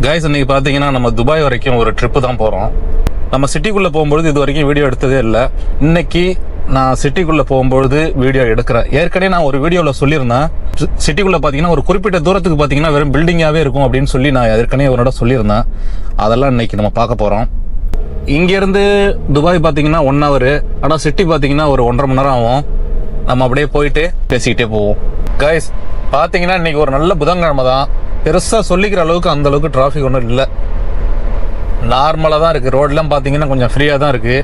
Guys, இன்னைக்கு பார்த்தீங்கன்னா நம்ம துபாய் வரைக்கும் ஒரு ட்ரிப்பு தான் போகிறோம். நம்ம சிட்டிக்குள்ளே போகும்பொழுது இது வரைக்கும் வீடியோ எடுத்ததே இல்லை. இன்னைக்கு நான் சிட்டிக்குள்ளே போகும்பொழுது வீடியோ எடுக்கிறேன். ஏற்கனவே நான் ஒரு வீடியோவில் சொல்லியிருந்தேன், சிட்டிக்குள்ளே பார்த்தீங்கன்னா ஒரு குறிப்பிட்ட தூரத்துக்கு பார்த்தீங்கன்னா வெறும் பில்டிங்காகவே இருக்கும் அப்படின்னு சொல்லி நான் ஏற்கனவே ஒரு இடம் சொல்லியிருந்தேன். அதெல்லாம் இன்னைக்கு நம்ம பார்க்க போகிறோம். இங்கேருந்து துபாய் பார்த்தீங்கன்னா 1 hour, ஆனால் சிட்டி பார்த்தீங்கன்னா ஒரு 1.5 மணி நேரம் ஆகும். நம்ம அப்படியே போயிட்டு பேசிக்கிட்டே போவோம். கைஸ், பார்த்தீங்கன்னா இன்னைக்கு ஒரு நல்ல புதன்கிழமை தான். பெருசாக சொல்லிக்கிற அளவுக்கு அந்த அளவுக்கு டிராஃபிக் ஒன்றும் இல்லை, நார்மலாக தான் இருக்குது. ரோடெலாம் பார்த்தீங்கன்னா கொஞ்சம் ஃப்ரீயாக தான் இருக்குது.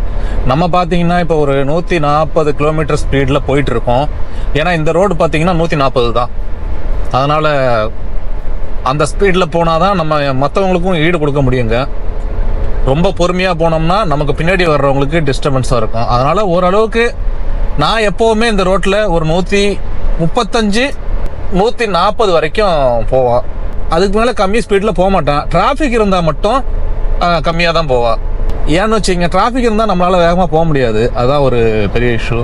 நம்ம பார்த்தீங்கன்னா இப்போ ஒரு 140 கிலோமீட்டர் ஸ்பீடில் போயிட்டுருக்கோம். ஏன்னா இந்த ரோடு பார்த்தீங்கன்னா 140 தான். அதனால் அந்த ஸ்பீடில் போனால் தான் நம்ம மற்றவங்களுக்கும் ஈடு கொடுக்க முடியுங்க. ரொம்ப பொறுமையாக போனோம்னா நமக்கு பின்னாடி வர்றவங்களுக்கு டிஸ்டர்பன்ஸாக இருக்கும். அதனால் ஓரளவுக்கு நான் எப்போவுமே இந்த ரோட்டில் ஒரு 135 140 வரைக்கும் போவான். அதுக்கு மேலே கம்மி ஸ்பீடில் போக மாட்டேன். டிராஃபிக் இருந்தால் மட்டும் கம்மியாக தான் போவான். ஏன்னு வச்சுங்க, டிராஃபிக் இருந்தால் நம்மளால் வேகமாக போக முடியாது. அதுதான் ஒரு பெரிய இஷ்யூ.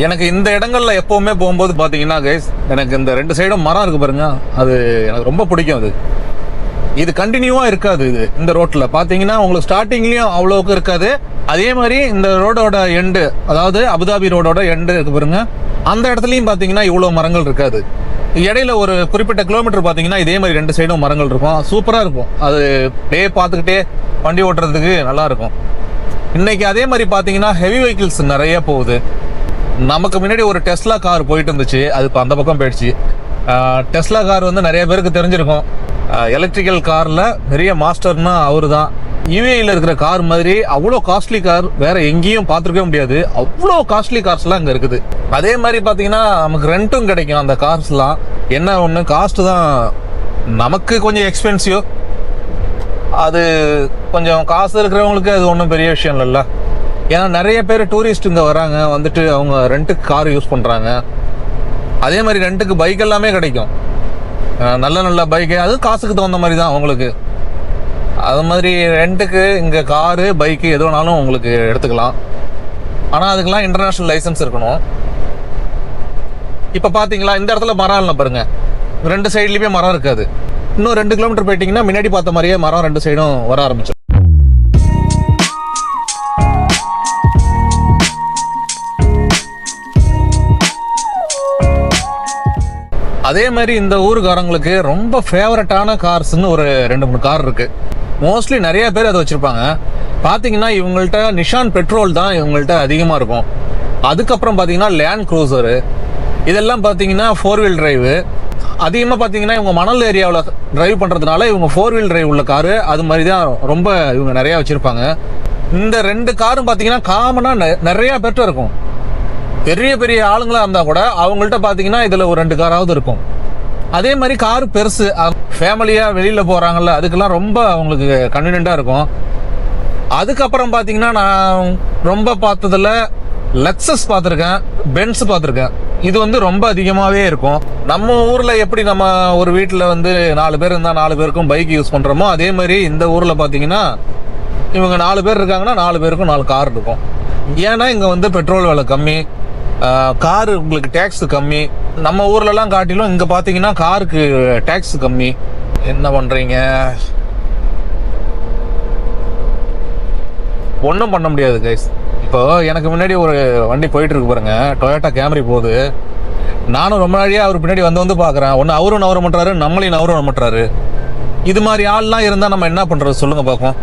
எனக்கு இந்த இடங்கள்ல எப்பவுமே போகும்போது பார்த்தீங்கன்னா கைஸ், எனக்கு இந்த 2 சைடும் மரம் இருக்கு பாருங்க, அது எனக்கு ரொம்ப பிடிக்கும். இது கண்டினியூவாக இருக்காது. இந்த ரோட்டில் பார்த்தீங்கன்னா உங்களுக்கு ஸ்டார்டிங்லேயும் அவ்வளோக்கு இருக்காது. அதே மாதிரி இந்த ரோடோட எண்டு, அதாவது அபுதாபி ரோடோட எண்டு இருக்கு பாருங்க, அந்த இடத்துலையும் பார்த்தீங்கன்னா இவ்வளோ மரங்கள் இருக்காது. இடையில ஒரு குறிப்பிட்ட கிலோமீட்டர் பார்த்தீங்கன்னா இதே மாதிரி 2 சைடும் மரங்கள் இருக்கும். சூப்பராக இருக்கும். அது டே பார்த்துக்கிட்டே வண்டி ஓட்டுறதுக்கு நல்லா இருக்கும். இன்னைக்கு அதே மாதிரி பார்த்தீங்கன்னா ஹெவி வெஹிக்கிள்ஸ் நிறைய போகுது. நமக்கு முன்னாடி ஒரு டெஸ்லா கார் போயிட்டு இருந்துச்சு, அது இப்போ அந்த பக்கம் போயிடுச்சு. டெஸ்லா கார் வந்து நிறைய பேருக்கு தெரிஞ்சிருக்கும். எலக்ட்ரிக்கல் காரில் பெரிய மாஸ்டர்னா அவரு தான். யூஏயில் இருக்கிற கார் மாதிரி அவ்வளோ காஸ்ட்லி கார் வேற எங்கேயும் பார்த்துருக்கவே முடியாது. அவ்வளோ காஸ்ட்லி கார்ஸ்லாம் இங்கே இருக்குது. அதே மாதிரி பார்த்தீங்கன்னா நமக்கு ரெண்ட்டும் கிடைக்கும். அந்த கார்ஸ்லாம் என்ன ஒன்று, காஸ்ட்டு தான் நமக்கு கொஞ்சம் எக்ஸ்பென்சிவ். அது கொஞ்சம் காசு இருக்கிறவங்களுக்கு அது ஒன்றும் பெரிய விஷயம் இல்லைல்ல. ஏன்னா நிறைய பேர் டூரிஸ்ட் இங்கே வராங்க, வந்துட்டு அவங்க ரெண்ட்டுக்கு கார் யூஸ் பண்ணுறாங்க. அதே மாதிரி ரெண்ட்டுக்கு பைக் எல்லாமே கிடைக்கும், நல்ல நல்ல பைக்கு. அது காசுக்கு தகுந்த மாதிரி தான் அவங்களுக்கு. அது மாதிரி ரெண்ட்டுக்கு இங்கே காரு பைக்கு எது வேணாலும் உங்களுக்கு எடுத்துக்கலாம். ஆனால் அதுக்கெல்லாம் இன்டர்நேஷ்னல் லைசன்ஸ் இருக்கணும். இப்போ பார்த்தீங்களா, இந்த இடத்துல மரம் இல்லை பாருங்க, 2 சைட்லேயுமே மரம் இருக்காது. இன்னும் 2 கிலோமீட்டர் போயிட்டீங்கன்னா முன்னாடி பார்த்த மாதிரியே மரம் 2 சைடும் வர ஆரம்பிச்சிடும். அதே மாதிரி இந்த ஊருக்காரங்களுக்கு ரொம்ப ஃபேவரட்டான கார்ஸ்ன்னு ஒரு 2-3 கார் இருக்கு. மோஸ்ட்லி நிறைய பேர் அதை வச்சிருப்பாங்க. பார்த்தீங்கன்னா இவங்கள்ட்ட நிஷான் பெட்ரோல் தான் இவங்கள்ட்ட அதிகமாக இருக்கும். அதுக்கப்புறம் பார்த்தீங்கன்னா லேண்ட் க்ரூசரு, இதெல்லாம் பார்த்தீங்கன்னா 4 வீல் டிரைவு. அதிகமாக பார்த்தீங்கன்னா இவங்க மணல் ஏரியாவில் டிரைவ் பண்ணுறதுனால இவங்க 4 வீல் டிரைவ் உள்ள காரு அது மாதிரி தான் ரொம்ப இவங்க நிறையா வச்சுருப்பாங்க. இந்த 2 காரும் பார்த்தீங்கன்னா காமனாக நிறையா பேர்ட்ட இருக்கும். பெரிய பெரிய ஆளுங்களா இருந்தால் கூட அவங்கள்ட்ட பார்த்தீங்கன்னா இதில் ஒரு 2 காராவது இருக்கும். அதே மாதிரி காரு பெருசு, ஃபேமிலியாக வெளியில் போகிறாங்கல்ல, அதுக்கெல்லாம் ரொம்ப அவங்களுக்கு கன்வீனியண்ட்டாக இருக்கும். அதுக்கப்புறம் பார்த்தீங்கன்னா நான் ரொம்ப பார்த்ததில் லெக்ஸஸ் பார்த்துருக்கேன், பென்ஸ் பார்த்துருக்கேன். இது வந்து ரொம்ப அதிகமாகவே இருக்கும். நம்ம ஊரில் எப்படி நம்ம ஒரு வீட்டில் வந்து 4 பேர் இருந்தால் 4 பேருக்கும் பைக் யூஸ் பண்ணுறோமோ, அதே மாதிரி இந்த ஊரில் பார்த்தீங்கன்னா இவங்க 4 பேர் இருக்காங்கன்னா 4 பேருக்கும் 4 கார் இருக்கும். ஏன்னா இங்கே வந்து பெட்ரோல் விலை கம்மி, காரு உங்களுக்கு டேக்ஸ் கம்மி. நம்ம ஊர்லலாம் காட்டிலும் இங்கே பார்த்தீங்கன்னா காருக்கு டேக்ஸ் கம்மி. என்ன பண்ணுறீங்க, ஒன்றும் பண்ண முடியாது கைஸ். இப்போ எனக்கு முன்னாடி ஒரு வண்டி போயிட்டு இருக்கு பாருங்க, டொயோட்டா கேமரி போகுது. நானும் ரொம்ப நாளையாக அவர் பின்னாடி வந்து பார்க்குறேன். ஒன்று அவரும் நவர மாட்டாரு, நம்மளையும் நவர மாட்டாரு. இது மாதிரி ஆள்லாம் இருந்தால் நம்ம என்ன பண்ணுறது சொல்லுங்கள் பார்ப்போம்.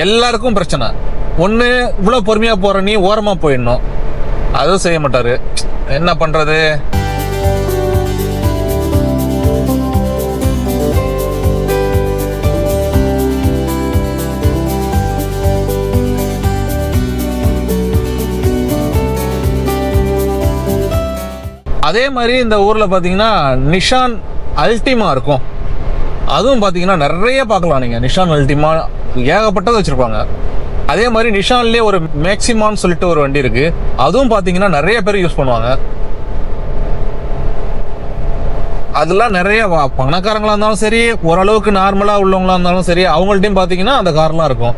எல்லாருக்கும் பிரச்சனை. ஒன்று இவ்வளோ பொறுமையாக போகிற நீ ஓரமாக போயிடணும், அதுவும் செய்ய மாட்டாரு. என்ன பண்றது? அதே மாதிரி இந்த ஊர்ல பாத்தீங்கன்னா நிஷான் அல்டிமா இருக்கும். அதுவும் பாத்தீங்கன்னா நிறைய பார்க்கலாம் நீங்க. நிஷான் அல்டிமா ஏகப்பட்டது வச்சிருப்பாங்க. அதே மாதிரி நிஷான்லேயே ஒரு மேக்ஸிமான்னு சொல்லிட்டு ஒரு வண்டி இருக்கு, அதுவும் பார்த்தீங்கன்னா நிறைய பேர் யூஸ் பண்ணுவாங்க. அதெல்லாம் நிறைய பணக்காரங்களா இருந்தாலும் சரி, ஓரளவுக்கு நார்மலா உள்ளவங்களா இருந்தாலும் சரி, அவங்கள்ட்டையும் பாத்தீங்கன்னா அந்த கார்லாம் இருக்கும்.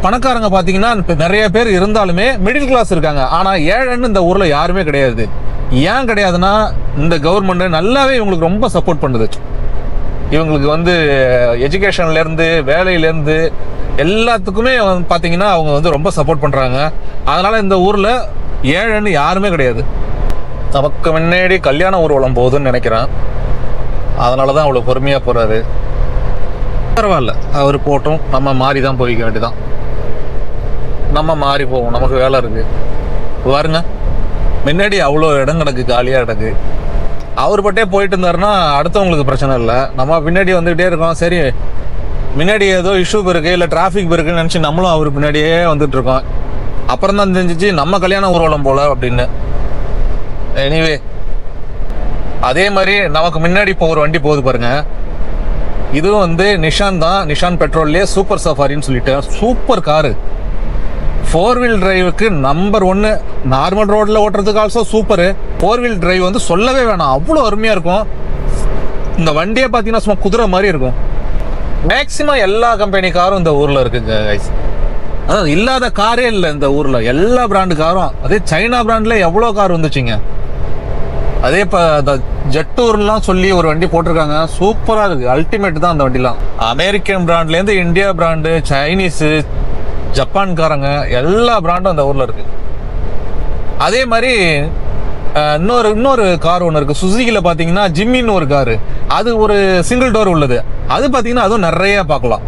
பணக்காரங்க பாத்தீங்கன்னா நிறைய பேர் இருந்தாலுமே மிடில் கிளாஸ் இருக்காங்க. ஆனா ஏழைன்னு இந்த ஊர்ல யாருமே கிடையாது. ஏன் கிடையாதுன்னா, இந்த கவர்மெண்ட் நல்லாவே இவங்களுக்கு ரொம்ப சப்போர்ட் பண்ணுது. இவங்களுக்கு வந்து எஜுகேஷன்ல இருந்து வேலையில இருந்து எல்லாத்துக்குமே பாத்தீங்கன்னா அவங்க வந்து ரொம்ப சப்போர்ட் பண்றாங்க. அதனால இந்த ஊர்ல ஏழைன்னு யாருமே கிடையாது. நமக்கு முன்னாடி கல்யாண ஊர்வலம் போகுதுன்னு நினைக்கிறேன். அதனாலதான் அவ்வளவு பொறுமையா போறாரு. பரவாயில்ல, அவர் போட்டும், நம்ம மாறி தான் போய்க்க வேண்டியதான். நம்ம மாறி போவோம், நமக்கு வேலை இருக்கு. பாருங்க, முன்னாடி அவ்வளோ இடம் கிடக்கு, காலியா கிடக்கு. அவர் பட்டே போயிட்டு இருந்தாருன்னா அடுத்தவங்களுக்கு பிரச்சனை இல்லை. நம்ம பின்னாடி வந்துகிட்டே இருக்கோம். சரி, முன்னாடி ஏதோ இஷ்யூ இருக்கு, இல்லை டிராஃபிக் இருக்குன்னு நினச்சி நம்மளும் அவர் பின்னாடியே வந்துட்டு இருக்கோம். அப்புறம் தான் தெரிஞ்சிச்சு நம்ம கல்யாண ஊர்வலம் போல அப்படின்னு. எனிவே, அதே மாதிரி நமக்கு முன்னாடி இப்போ ஒரு வண்டி போகுது பாருங்க. இதுவும் வந்து நிஷான் தான். நிஷான் பெட்ரோல்லே சூப்பர் சஃபாரின்னு சொல்லிட்டு சூப்பர் காரு. 4 வீல் டிரைவுக்கு நம்பர் 1. நார்மல் ரோட்ல ஓட்டுறதுக்கு ஆல்சோ சூப்பர். 4 வீல் டிரைவ் வந்து சொல்லவே வேணாம், அவ்வளோ அருமையா இருக்கும். இந்த வண்டியே பார்த்தீங்கன்னா சும்மா குதிரை மாதிரி இருக்கும். மேக்சிமம் எல்லா கம்பெனி காரும் இந்த ஊர்ல இருக்குங்க கைஸ். அதாவது இல்லாத காரே இல்லை இந்த ஊர்ல. எல்லா பிராண்டு காரும், அதே சைனா பிராண்ட்ல எவ்வளோ கார் வந்துச்சுங்க. அதே இப்போ இந்த ஜெட்டூர்லாம் சொல்லி ஒரு வண்டி போட்டிருக்காங்க, சூப்பரா இருக்கு. அல்டிமேட் தான் அந்த வண்டிலாம். அமெரிக்கன் பிராண்ட்லேருந்து இந்தியா பிராண்டு, சைனீஸு, ஜப்பான்காரங்க எல்லா பிராண்டும் அந்த ஊர்ல இருக்கு. அதே மாதிரி இன்னொரு கார் ஒன்று இருக்கு. சுசுகில பாத்தீங்கன்னா ஜிம்மின்னு ஒரு காரு, அது ஒரு சிங்கிள் டோர் உள்ளது. அது பாத்தீங்கன்னா அதுவும் நிறைய பார்க்கலாம்.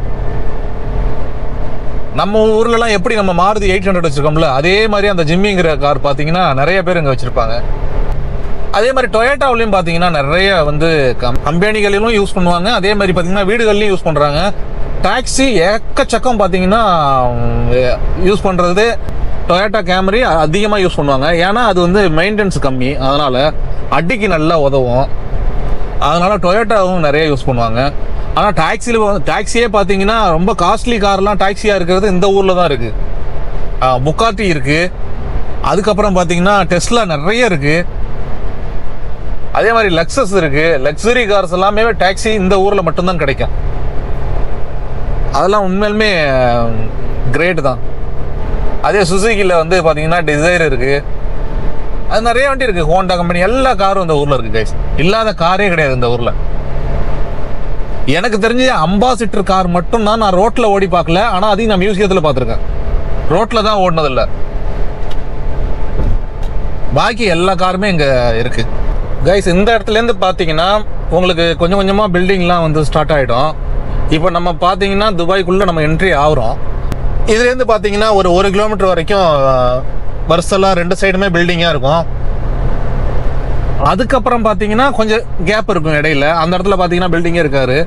நம்ம ஊர்லலாம் எப்படி நம்ம மாருதி 800 வச்சிருக்கோம்ல, அதே மாதிரி அந்த ஜிம்மிங்கிற கார் பாத்தீங்கன்னா நிறைய பேர் இங்க வச்சிருப்பாங்க. அதே மாதிரி டொயோட்டாவிலையும் பார்த்தீங்கன்னா நிறைய வந்து கம்பெனிகளிலும் யூஸ் பண்ணுவாங்க. அதே மாதிரி பார்த்தீங்கன்னா வீடுகள்லையும் யூஸ் பண்ணுறாங்க. டாக்ஸி ஏக்கச்சக்கம் பார்த்தீங்கன்னா யூஸ் பண்ணுறது டொயோட்டா கேமரி அதிகமாக யூஸ் பண்ணுவாங்க. ஏன்னா அது வந்து மெயின்டெனன்ஸ் கம்மி, அதனால் அடிக்கு நல்லா உதவும். அதனால் டொயோட்டாவும் நிறைய யூஸ் பண்ணுவாங்க. ஆனால் டாக்ஸியே பார்த்தீங்கன்னா ரொம்ப காஸ்ட்லி கார்லாம் டாக்ஸியாக இருக்கிறது இந்த ஊரில் தான் இருக்குது. புக்காட்டி இருக்குது. அதுக்கப்புறம் பார்த்தீங்கன்னா டெஸ்லா நிறைய இருக்குது. அதே மாதிரி லக்ஸஸ் இருக்கு. லக்ஸரி கார்ஸ் எல்லாமே டாக்ஸி இந்த ஊர்ல மட்டும்தான் கிடைக்கும். அதெல்லாம் உண்மையிலுமே கிரேட் தான். அதே சுசுகில வந்து பாத்தீங்கன்னா டிசைர் இருக்கு. அது நிறைய வண்டி இருக்கு. ஹோண்டா கம்பெனி எல்லா காரும் இந்த ஊர்ல இருக்கு கைஸ். இல்லாத காரே கிடையாது இந்த ஊர்ல. எனக்கு தெரிஞ்ச அம்பாசிடர் கார் மட்டும் தான் நான் ரோட்ல ஓடி பார்க்கல. ஆனா அதையும் நான் மியூசியத்துல பார்த்துருக்கேன். ரோட்ல தான் ஓடினதில்ல. பாக்கி எல்லா காருமே இங்க இருக்கு கைஸ். இந்த இடத்துலேருந்து பார்த்தீங்கன்னா உங்களுக்கு கொஞ்சம் கொஞ்சமாக பில்டிங்லாம் வந்து ஸ்டார்ட் ஆகிடும். இப்போ நம்ம பார்த்தீங்கன்னா துபாய்க்குள்ளே நம்ம என்ட்ரி ஆகிறோம். இதுலேருந்து பார்த்தீங்கன்னா ஒரு 1 கிலோமீட்டர் வரைக்கும் வருஷம்லாம் 2 சைடுமே பில்டிங்காக இருக்கும். அதுக்கப்புறம் பார்த்தீங்கன்னா கொஞ்சம் கேப் இருக்கும் இடையில. அந்த இடத்துல பார்த்தீங்கன்னா பில்டிங்கே இருக்காரு.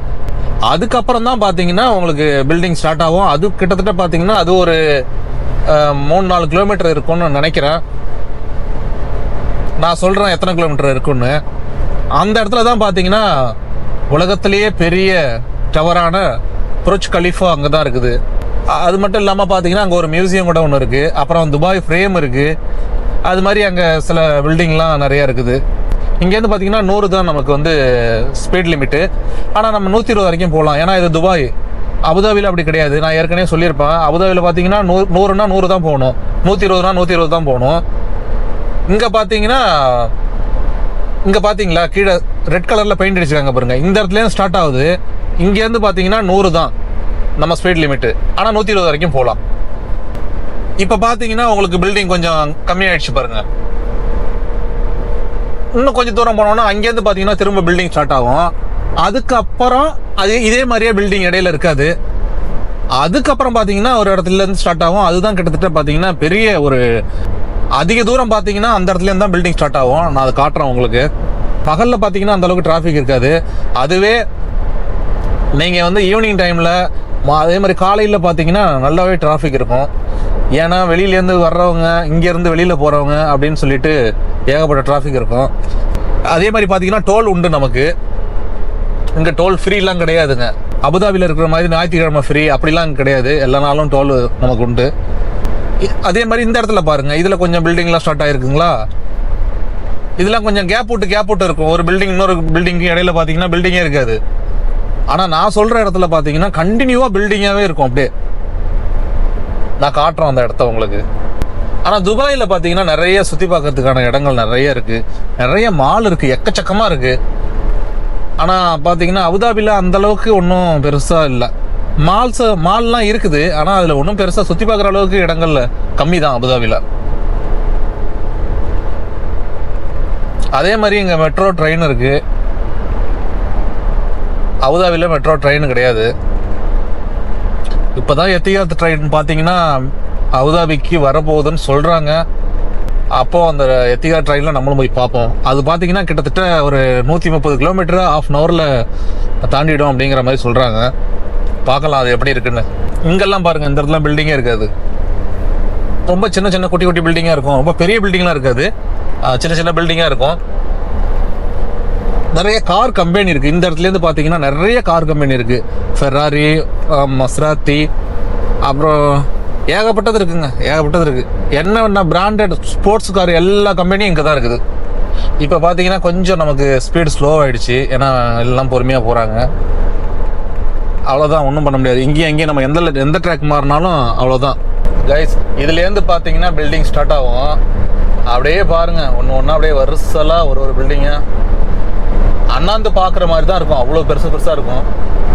அதுக்கப்புறம் தான் பார்த்தீங்கன்னா உங்களுக்கு பில்டிங் ஸ்டார்ட் ஆகும். அது கிட்டத்தட்ட பார்த்தீங்கன்னா அது ஒரு 3-4 கிலோமீட்டர் இருக்கும்னு நினைக்கிறேன். நான் சொல்கிறேன் எத்தனை கிலோமீட்டர் இருக்குன்னு. அந்த இடத்துல தான் பார்த்தீங்கன்னா உலகத்திலேயே பெரிய டவரான புர்ஜ் கலீஃபா அங்கே தான் இருக்குது. அது மட்டும் இல்லாமல் பார்த்தீங்கன்னா அங்கே ஒரு மியூசியம் கூட ஒன்று இருக்குது. அப்புறம் துபாய் ஃப்ரேம் இருக்குது. அது மாதிரி அங்கே சில பில்டிங்லாம் நிறையா இருக்குது. இங்கேருந்து பார்த்தீங்கன்னா 100 தான் நமக்கு வந்து ஸ்பீட் லிமிட்டு. ஆனால் நம்ம 120 வரைக்கும் போகலாம். ஏன்னா இது துபாய். அபுதாபியில் அப்படி கிடையாது. நான் ஏற்கனவே சொல்லியிருப்பேன். அபுதாபியில் பார்த்தீங்கன்னா 100னா 100 தான் போகணும், 120னா 120 தான் போகணும். இங்கே பார்த்தீங்களா கீழே ரெட் கலரில் பெயிண்ட் அடிச்சிருக்காங்க பாருங்க. இந்த இடத்துலேருந்து ஸ்டார்ட் ஆகுது. இங்கேருந்து பார்த்தீங்கன்னா 100 தான் நம்ம ஸ்பீட் லிமிட்டு. ஆனால் 120 வரைக்கும் போகலாம். இப்போ பார்த்தீங்கன்னா உங்களுக்கு பில்டிங் கொஞ்சம் கம்மியாயிடுச்சு பாருங்க. இன்னும் கொஞ்சம் தூரம் போனோம்னா அங்கேருந்து பார்த்தீங்கன்னா திரும்ப பில்டிங் ஸ்டார்ட் ஆகும். அதுக்கப்புறம் இதே மாதிரியே பில்டிங் இடையில இருக்காது. அதுக்கப்புறம் பார்த்தீங்கன்னா ஒரு இடத்துலேருந்து ஸ்டார்ட் ஆகும். அதுதான் கிட்டத்தட்ட பார்த்தீங்கன்னா பெரிய ஒரு அதிக தூரம் பார்த்தீங்கன்னா அந்த இடத்துலேருந்து தான் பில்டிங் ஸ்டார்ட் ஆகும். நான் அதை காட்டுறேன் உங்களுக்கு. பகலில் பார்த்தீங்கன்னா அந்த அளவுக்கு டிராஃபிக் இருக்காது. அதுவே நீங்கள் வந்து ஈவினிங் டைமில் அதே மாதிரி காலையில் பார்த்தீங்கன்னா நல்லாவே டிராஃபிக் இருக்கும். ஏன்னா வெளியிலேருந்து வர்றவங்க, இங்கேருந்து வெளியில் போகிறவங்க அப்படின்னு சொல்லிட்டு ஏகப்பட்ட டிராஃபிக் இருக்கும். அதே மாதிரி பார்த்தீங்கன்னா டோல் உண்டு நமக்கு. இங்கே டோல் ஃப்ரீலாம் கிடையாதுங்க. அபுதாபியில் இருக்கிற மாதிரி ஞாயிற்றுக்கிழமை ஃப்ரீ அப்படிலாம் கிடையாது. எல்லா நாளும் டோல் நமக்கு உண்டு. அதே மாதிரி இந்த இடத்துல பாருங்க, இதில் கொஞ்சம் பில்டிங்லாம் ஸ்டார்ட் ஆகிருக்குங்களா. இதெல்லாம் கொஞ்சம் கேப் விட்டு இருக்கும். ஒரு பில்டிங் இன்னொரு பில்டிங்க்கு இடையில பார்த்தீங்கன்னா பில்டிங்கே இருக்காது. ஆனால் நான் சொல்கிற இடத்துல பார்த்தீங்கன்னா கண்டினியூவாக பில்டிங்காகவே இருக்கும். அப்படியே நான் காட்டுறோம் அந்த இடத்த உங்களுக்கு. ஆனால் துபாயில் பார்த்தீங்கன்னா நிறைய சுற்றி பார்க்கறதுக்கான இடங்கள் நிறைய இருக்குது, நிறைய மால் இருக்குது, எக்கச்சக்கமாக இருக்குது. ஆனால் பார்த்தீங்கன்னா அபுதாபியில் அந்தளவுக்கு ஒன்றும் பெருசாக இல்லை. மால்லாம் இருக்குது, ஆனால் அதில் ஒன்றும் பெருசாக சுற்றி பார்க்குற அளவுக்கு இடங்கள் கம்மி தான் அபுதாபியில். அதே மாதிரி இங்கே மெட்ரோ ட்ரெயின் இருக்குது. அபுதாபியில் மெட்ரோ ட்ரெயின் கிடையாது. இப்போ தான் எத்திஹாத் ட்ரெயின் பார்த்தீங்கன்னா அபுதாபிக்கு வரப்போகுதுன்னு சொல்கிறாங்க. அப்போது அந்த எத்திஹாத் ட்ரெயினில் நம்மளும் போய் பார்ப்போம். அது பார்த்தீங்கன்னா கிட்டத்தட்ட ஒரு 130 கிலோமீட்டர் ½ அன் ஹவரில் தாண்டிடும் அப்படிங்கிற மாதிரி சொல்கிறாங்க. பார்க்கலாம் அது எப்படி இருக்குன்னு. இங்கெல்லாம் பாருங்கள், இந்த இடத்துல பில்டிங்கே இருக்காது. ரொம்ப சின்ன சின்ன குட்டி குட்டி பில்டிங்காக இருக்கும். ரொம்ப பெரிய பில்டிங்லாம் இருக்காது, சின்ன சின்ன பில்டிங்காக இருக்கும். நிறைய கார் கம்பெனி இருக்குது. இந்த இடத்துலேருந்து பார்த்தீங்கன்னா நிறைய கார் கம்பெனி இருக்குது. ஃபெராரி, மஸ்ராத்தி, அப்புறம் ஏகப்பட்டது இருக்குங்க, ஏகப்பட்டது இருக்குது. என்ன பிராண்டட் ஸ்போர்ட்ஸ் கார் எல்லா கம்பெனியும் இங்கே தான் இருக்குது. இப்போ பார்த்தீங்கன்னா கொஞ்சம் நமக்கு ஸ்பீடு ஸ்லோ ஆகிடுச்சு, ஏன்னா எல்லாம் பொறுமையாக போகிறாங்க. அவ்வளோதான், ஒன்றும் பண்ண முடியாது. இங்கேயும் நம்ம எந்த ட்ராக் மாறினாலும் அவ்வளோதான் கைஸ். இதுலேருந்து பார்த்தீங்கன்னா பில்டிங் ஸ்டார்ட் ஆகும். அப்படியே பாருங்கள், ஒன்று ஒன்றா அப்படியே வருஷலாக ஒரு பில்டிங்கு அண்ணாந்து பார்க்குற மாதிரி தான் இருக்கும். அவ்வளோ பெருசாக இருக்கும்.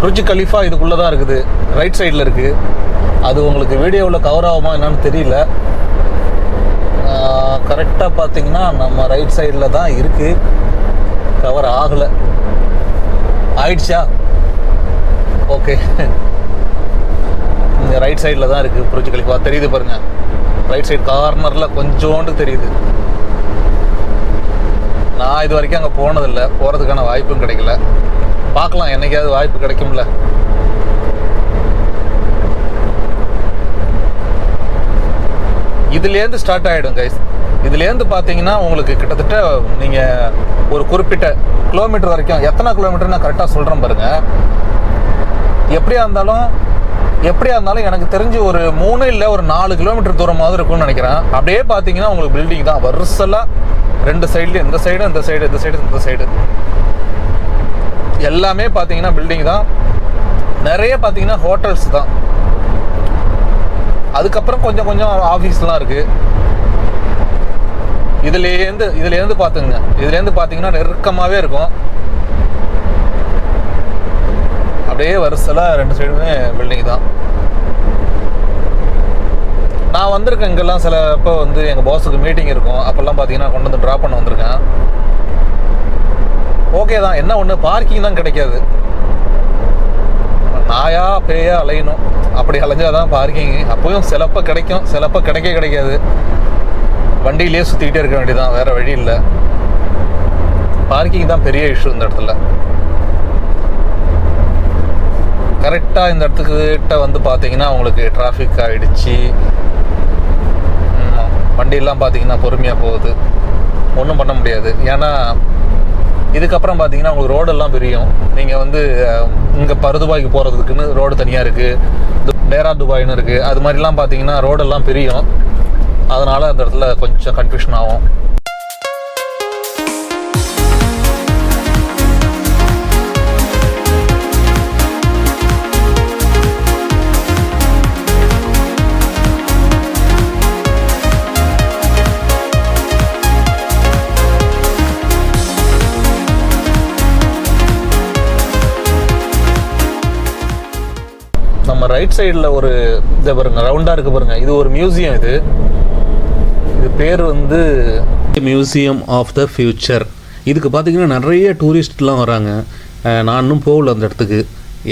புர்ஜ் கலீஃபா இதுக்குள்ளே தான் இருக்குது, ரைட் சைடில் இருக்குது. அது உங்களுக்கு வீடியோவில் கவர் ஆகுமா என்னன்னு தெரியல. கரெக்டாக பார்த்தீங்கன்னா நம்ம ரைட் சைடில் தான் இருக்குது, கவர் ஆகலை. ஆயிடுச்சா? ஓகே, இங்கே ரைட் சைடில் தான் இருக்குது புர்ஜ் கலீஃபா. தெரியுது பாருங்கள், ரைட் சைடு கார்னரில் கொஞ்சோண்டு தெரியுது. நான் இது வரைக்கும் அங்கே போனதில்லை, போகிறதுக்கான வாய்ப்பும் கிடைக்கல. பார்க்கலாம், என்னைக்காவது வாய்ப்பு கிடைக்கும்ல. இதுலேருந்து ஸ்டார்ட் ஆகிடும் கைஸ். இதுலேருந்து பார்த்தீங்கன்னா உங்களுக்கு கிட்டத்தட்ட நீங்கள் ஒரு குறிப்பிட்ட கிலோமீட்டர் வரைக்கும், எத்தனை கிலோமீட்டர் நான் கரெக்டாக சொல்கிறேன் பாருங்கள். எப்படியா இருந்தாலும் எனக்கு தெரிஞ்சு ஒரு 3 இல்லை ஒரு 4 கிலோமீட்டர் தூரமாவது இருக்கும்னு நினைக்கிறேன். அப்படியே பார்த்தீங்கன்னா உங்களுக்கு பில்டிங் தான் வருஷலாம், 2 சைட்லேயும், இந்த சைடு எல்லாமே பார்த்தீங்கன்னா பில்டிங் தான். நிறைய பார்த்தீங்கன்னா ஹோட்டல்ஸ் தான். அதுக்கப்புறம் கொஞ்சம் ஆஃபீஸ்லாம் இருக்குது. இதுலேருந்து பார்த்தீங்கன்னா நெருக்கமாகவே இருக்கும். அப்படியே வருஷலாம் 2 சைடுமே பில்டிங் தான். நான் வந்திருக்கேன் இங்கெல்லாம் சிலப்போ எங்கள் பாஸுக்கு மீட்டிங் இருக்கும், அப்போல்லாம் பார்த்தீங்கன்னா கொண்டு வந்து ட்ராப் பண்ண வந்திருக்கேன். ஓகே தான், என்ன ஒன்று பார்க்கிங் தான் கிடைக்காது. நாயா பேயா அலையணும், அப்படி அலைஞ்சாதான் பார்க்கிங். அப்போயும் சிலப்போ கிடைக்கும், சிலப்போ கிடைக்காது. வண்டியிலே சுற்றிக்கிட்டே இருக்க வேண்டியதான், வேறு வழி இல்லை. பார்க்கிங் தான் பெரிய இஷ்யூ இந்த இடத்துல. கரெக்டாக இந்த இடத்துக்கிட்ட பார்த்தீங்கன்னா உங்களுக்கு டிராஃபிக் ஆகிடுச்சு. வண்டியெல்லாம் பார்த்தீங்கன்னா பொறுமையாக போகுது, ஒன்றும் பண்ண முடியாது. ஏன்னா இதுக்கப்புறம் பார்த்தீங்கன்னா உங்களுக்கு ரோடெல்லாம் பிரியும். நீங்கள் இங்கே பருதுபாய்க்கு போகிறதுக்குன்னு ரோடு தனியாக இருக்குது, டேரா துபாய்னு இருக்குது. அது மாதிரிலாம் பார்த்தீங்கன்னா ரோடெல்லாம் பிரியும். அதனால் அந்த இடத்துல கொஞ்சம் கன்ஃபியூஷன் ஆகும். நம்ம ரைட் சைடில் ஒரு இதை பாருங்க, ரவுண்டாக இருக்குது பாருங்க, இது ஒரு மியூசியம். இது பேர் மியூசியம் ஆஃப் த ஃபியூச்சர். இதுக்கு பார்த்தீங்கன்னா நிறைய டூரிஸ்ட்லாம் வராங்க. நான் இன்னும் போகல அந்த இடத்துக்கு.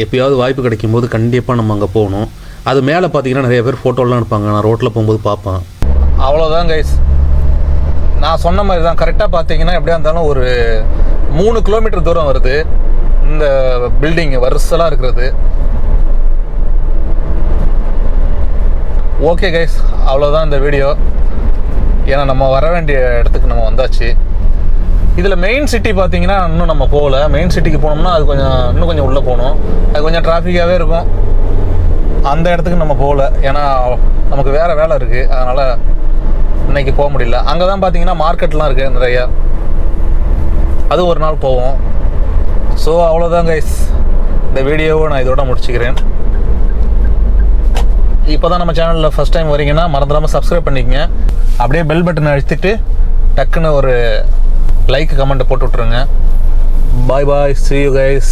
எப்பயாவது வாய்ப்பு கிடைக்கும் போது கண்டிப்பாக நம்ம அங்கே போகணும். அது மேலே பார்த்தீங்கன்னா நிறைய பேர் ஃபோட்டோலாம் எடுப்பாங்க, நான் ரோட்டில் போகும்போது பார்ப்பேன். அவ்வளோதான் கைஸ், நான் சொன்ன மாதிரி தான். கரெக்டாக பார்த்தீங்கன்னா எப்படியா இருந்தாலும் ஒரு 3 கிலோமீட்டர் தூரம் வருது இந்த பில்டிங் வருஷலாக இருக்கிறது. ஓகே கைஸ், அவ்வளோதான் இந்த வீடியோ. ஏன்னா நம்ம வர வேண்டிய இடத்துக்கு நம்ம வந்தாச்சு. இதில் மெயின் சிட்டி பார்த்தீங்கன்னா இன்னும் நம்ம போகல. மெயின் சிட்டிக்கு போனோம்னா அது இன்னும் கொஞ்சம் உள்ளே போகணும். அது கொஞ்சம் டிராஃபிக்காகவே இருக்கும். அந்த இடத்துக்கு நம்ம போகல, ஏன்னா நமக்கு வேறு வேலை இருக்குது. அதனால் இன்றைக்கி போக முடியல. அங்கே தான் பார்த்தீங்கன்னா மார்க்கெட்லாம் இருக்குது நிறையா. அது ஒரு நாள் போவோம். ஸோ அவ்வளோதான் கைஸ், இந்த வீடியோவை நான் இதோட முடிச்சுக்கிறேன். இப்போ தான் நம்ம சேனலில் ஃபஸ்ட் டைம் வரீங்கன்னா மறந்துடாமல் சப்ஸ்கிரைப் பண்ணிக்கங்க. அப்படியே பெல் பட்டன் அழுத்திட்டு டக்குன்னு ஒரு லைக் கமெண்ட் போட்டு விட்ருங்க. பாய் பாய், see you guys.